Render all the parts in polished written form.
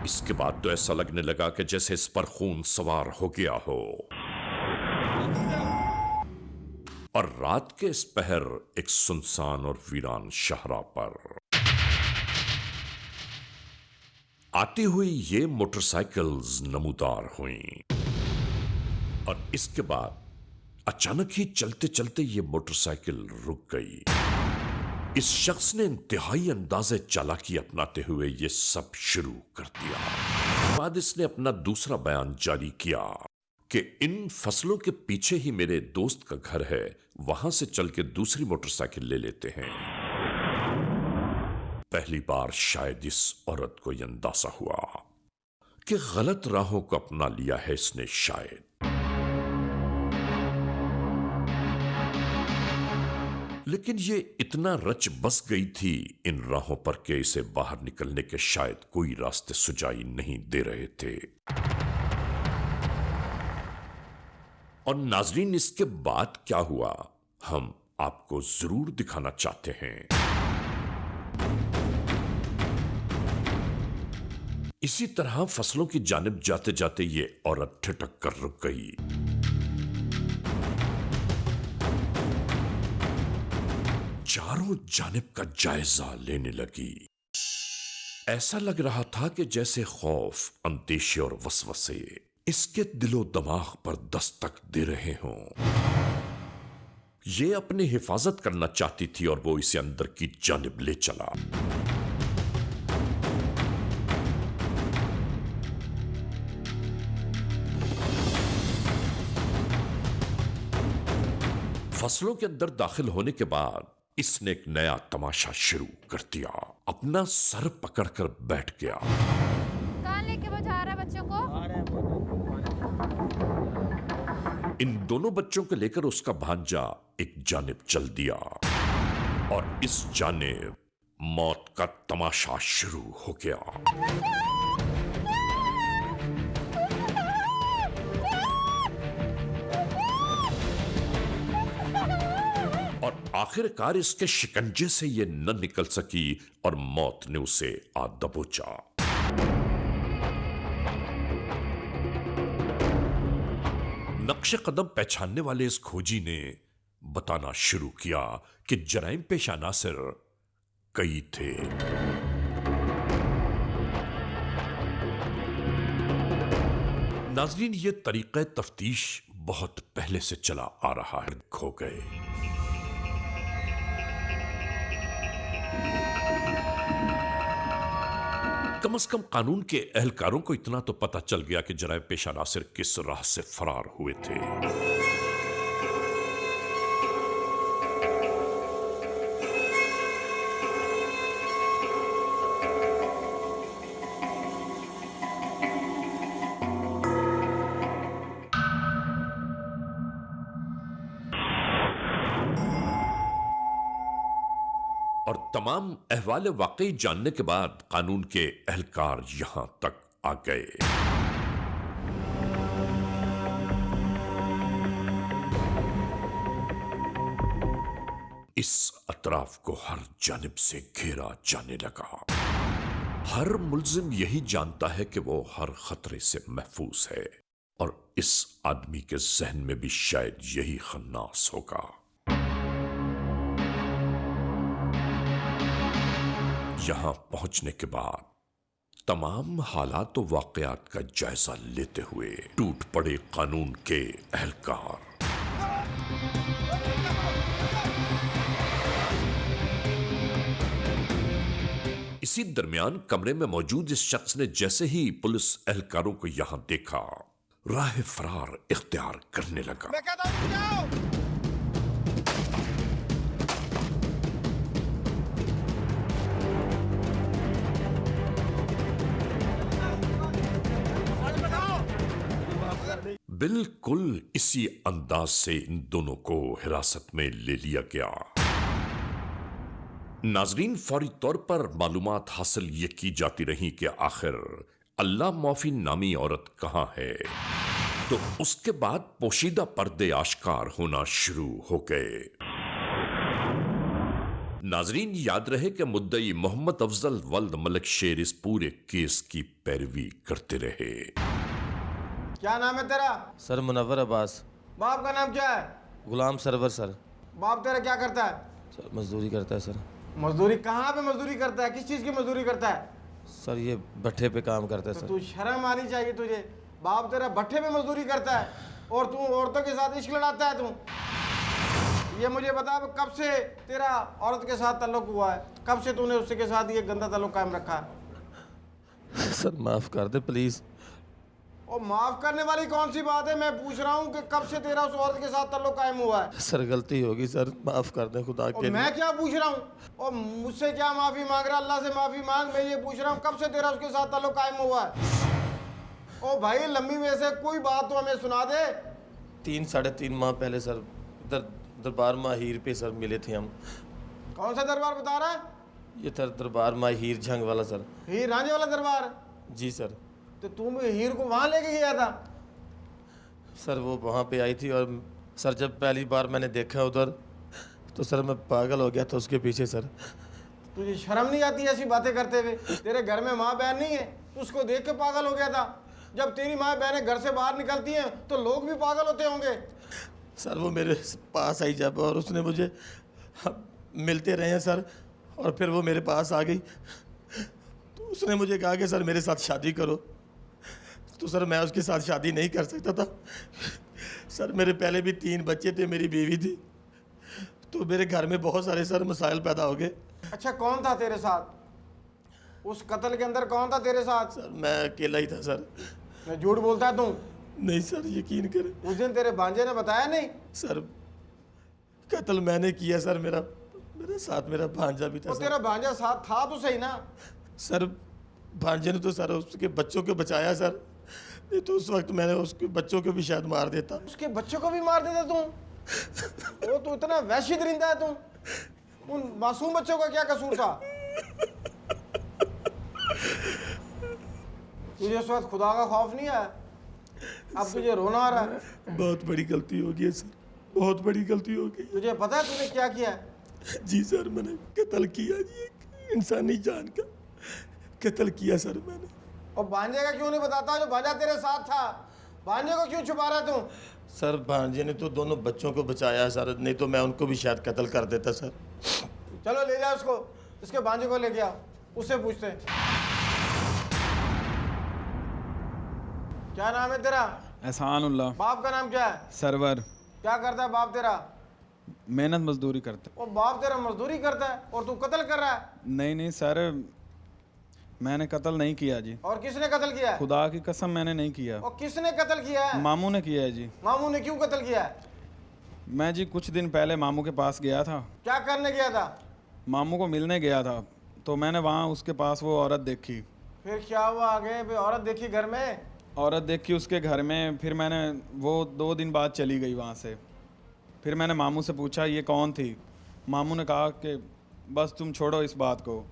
इसके बाद तो ऐसा लगने लगा कि जैसे इस पर खून सवार हो गया हो। और रात के इस पहर एक सुनसान और वीरान शाहरा पर आती हुई ये मोटरसाइकिल्स नमूदार हुईं। और इसके बाद अचानक ही चलते चलते ये मोटरसाइकिल रुक गई। इस शख्स ने इंतहाई अंदाजे चालाकी अपनाते हुए ये सब शुरू कर दिया। बाद इसने अपना दूसरा बयान जारी किया कि इन फसलों के पीछे ही मेरे दोस्त का घर है, वहां से चल के दूसरी मोटरसाइकिल ले लेते हैं। पहली बार शायद इस औरत को यह अंदाजा हुआ कि गलत राहों को अपना लिया है इसने शायद। लेकिन ये इतना रच बस गई थी इन राहों पर कि इसे बाहर निकलने के शायद कोई रास्ते सुझाई नहीं दे रहे थे। और नाजरीन, इसके बाद क्या हुआ हम आपको जरूर दिखाना चाहते हैं। इसी तरह फसलों की जानिब जाते जाते ये औरत ठिठक कर रुक गई। चारों जानिब का जायजा लेने लगी। ऐसा लग रहा था कि जैसे खौफ, अंदेशे और वसवसे इसके दिलो दिमाग पर दस्तक दे रहे हों। ये अपनी हिफाजत करना चाहती थी और वो इसे अंदर की जानिब ले चला। फसलों के अंदर दाखिल होने के बाद इसने एक नया तमाशा शुरू कर दिया। अपना सर पकड़कर बैठ गया। कहाँ लेके जा रहा है बच्चों को? इन दोनों बच्चों को लेकर उसका भांजा एक जानिब चल दिया और इस जानिब मौत का तमाशा शुरू हो गया। और आखिरकार इसके शिकंजे से यह न निकल सकी और मौत ने उसे आ दबोचा। नक्शे कदम पहचानने वाले इस खोजी ने बताना शुरू किया कि जराइम पेशा अनासिर कई थे। नाज़रीन, ये तरीक़े तफ्तीश बहुत पहले से चला आ रहा है। खो गए। कम से कम कानून के एहलकारों को इतना तो पता चल गया कि जराइम पेशा अनासिर किस राह से फरार हुए थे। और तमाम अहवाल वाकई जानने के बाद कानून के एहलकार यहां तक आ गए। इस अतराफ को हर जानिब से घेरा जाने लगा। हर मुल्जिम यही जानता है कि वो हर खतरे से महफूज है और इस आदमी के जहन में भी शायद यही खन्नास होगा। यहां पहुंचने के बाद तमाम हालात और वाकयात का जायजा लेते हुए टूट पड़े कानून के एहलकार। इसी दरमियान कमरे में मौजूद इस शख्स ने जैसे ही पुलिस एहलकारों को यहां देखा, राह फरार इख्तियार करने लगा। मैं कहता हूं जाओ। बिल्कुल इसी अंदाज से इन दोनों को हिरासत में ले लिया गया। नाजरीन, फौरी तौर पर मालूमात हासिल ये की जाती रही कि आखिर अल्लाह मौफी नामी औरत कहां है। तो उसके बाद पोशीदा पर्दे आश्कार होना शुरू हो गए। नाजरीन, याद रहे कि मुद्दई मोहम्मद अफजल वल्द मलिक शेर इस पूरे केस की पैरवी करते रहे। क्या नाम है तेरा? सर मुनव्वर अब्बास। बाप का नाम क्या है? गुलाम सरवर सर। बाप तेरा क्या करता है? सर मजदूरी करता है सर। मजदूरी कहाँ पे मजदूरी करता है? किस चीज़ की मजदूरी करता है? सर ये भट्ठे पे काम करता है तो सर। तू शर्म आनी चाहिए तुझे। बाप तेरा भट्ठे पे मजदूरी करता है और तू औरतों के साथ इश्क लड़ाता है। तू ये मुझे बता, कब से तेरा औरत के साथ ताल्लुक हुआ है? कब से तूने उसके साथ ये गंदा ताल्लुक कायम रखा है? सर माफ़ कर दे प्लीज़। और माफ करने वाली कौन सी बात है? मैं पूछ रहा हूँ कि कब से तेरा उस औरत के साथ ताल्लुक कायम हुआ है? सर गलती होगी सर, माफ़ कर दे खुदा और के मैं लिए। क्या पूछ रहा हूँ? और मुझसे क्या माफी मांग रहा? अल्लाह से माफी मांग। मैं ये पूछ रहा हूँ कब से तेरा उसके साथ ताल्लुक कायम हुआ है? ओ भाई, लंबी में से कोई बात तो हमें सुना दे। 3-3.5 माह पहले सर दरबार माहिर पे सर मिले थे हम। कौन सा दरबार बता रहा है? ये सर दरबार माहिर झंग वाला सर। हीर रांझे वाला दरबार? जी सर। तो तुम हीर को वहां लेके गया था? सर वो वहाँ पे आई थी और सर जब पहली बार मैंने देखा उधर तो सर मैं पागल हो गया था उसके पीछे सर। तुझे शर्म नहीं आती ऐसी बातें करते हुए? तेरे घर में माँ बहन नहीं है? तू उसको देख के पागल हो गया था? जब तेरी माँ बहनें घर से बाहर निकलती हैं तो लोग भी पागल होते होंगे। सर वो मेरे पास आई जब और उसने मुझे मिलते रहे हैं सर और फिर वो मेरे पास आ गई तो उसने मुझे कहा कि सर मेरे साथ शादी करो। तो सर मैं उसके साथ शादी नहीं कर सकता था। सर मेरे पहले भी 3 बच्चे थे, मेरी बीवी थी, तो मेरे घर में बहुत सारे सर मसाइल पैदा हो गए। अच्छा, कौन था तेरे साथ? उस कत्ल के अंदर कौन था तेरे साथ? सर मैं अकेला ही था सर। मैं झूठ बोलता है तू? नहीं सर यकीन करें। उस दिन तेरे भांजे ने बताया नहीं? सर कत्ल मैंने किया सर, मेरे साथ मेरा भांजा भी था वो सर। तेरा भांजा साथ था तो सही ना? सर भांजे ने तो सर उसके बच्चों को बचाया सर, नहीं तो उस वक्त मैंने उसके बच्चों को भी शायद मार देता। उसके बच्चों को भी मार देता तू? वो तो इतना वहशी दरिंदा है तू। उन मासूम बच्चों का क्या कसूर था? तुझे उस वक्त खुदा का खौफ नहीं आया? अब तुझे रोना आ रहा है? बहुत बड़ी गलती हो गई है सर, बहुत बड़ी गलती हो गई तुझे पता है तूने क्या किया है? है। जी सर मैंने कत्ल किया जी, एक इंसानी जान का कत्ल किया सर मैंने। और भांजे का क्यों नहीं बताता जो भांजा तेरे साथ था? भांजे को क्यों छुपा रहा है तू? सर भांजे ने तो दोनों बच्चों को बचाया है सर, नहीं तो मैं उनको भी शायद कत्ल कर देता सर। चलो ले जाओ उसको, इसके भांजे को लेके आओ, उससे पूछते हैं। क्या नाम है तेरा? एहसानुल्लाह। बाप का नाम क्या है? सरवर। क्या करता है बाप तेरा? मेहनत मजदूरी करते। वो बाप तेरा मजदूरी करता है और तू कत्ल कर रहा है? नहीं नहीं सर, मैंने कत्ल नहीं किया जी। और किसने कत्ल किया है? खुदा की कसम मैंने नहीं किया। और किसने कत्ल किया है? मामू ने किया है जी। मामू ने क्यों कत्ल किया है? मैं जी कुछ दिन पहले मामू के पास गया था। क्या करने गया था? मामू को मिलने गया था तो मैंने वहाँ उसके पास वो औरत देखी। फिर क्या हुआ आगे? फिर औरत देखी घर में? औरत देखी उसके घर में, फिर मैंने वो 2 दिन बाद चली गई वहाँ से। फिर मैंने मामू से पूछा ये कौन थी? मामू ने कहा कि बस तुम छोड़ो इस बात को।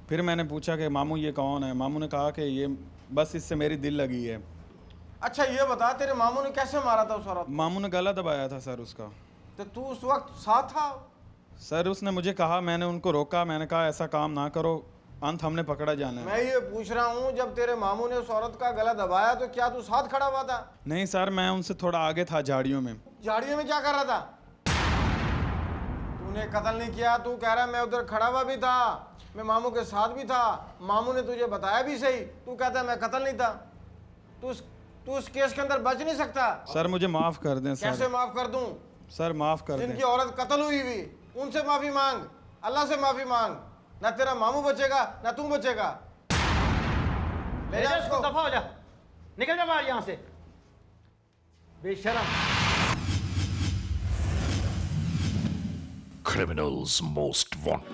फिर मैंने पूछा कि मामू ये कौन है? मामू ने कहा कि ये बस इससे मेरी दिल लगी है। अच्छा ये बता, तेरे मामू ने कैसे मारा था उस औरत? मामू ने गला दबाया था सर उसका। तो तू उस वक्त साथ था? सर उसने मुझे कहा, मैंने उनको रोका, मैंने कहा ऐसा काम ना करो, अंत हमने पकड़ा जाना है। मैं ये पूछ रहा हूँ, जब तेरे मामू ने उस औरत का गला दबाया तो क्या तू साथ खड़ा हुआ था? नहीं सर, मैं उनसे थोड़ा आगे था झाड़ियों में। झाड़ियों में क्या कर रहा था? तूने कत्ल नहीं किया, तू कह रहा है मैं उधर खड़ा हुआ भी था, मैं मामू के साथ भी था, मामू ने तुझे बताया भी सही, तू कहता है मैं कत्ल नहीं था। तू उस केस के अंदर बच नहीं सकता। सर मुझे माफ़ कर दें सर। कैसे माफ कर दूं? सर माफ़ कर दें। जिनकी औरत कत्ल हुई हुई, उनसे माफी मांग, अल्लाह से माफी मांग। ना तेरा मामू बचेगा ना तू बचेगा। ले जा उसको। दफा हो जा, निकल जा बाहर यहाँ से, बेशरम। Criminals Most Wanted.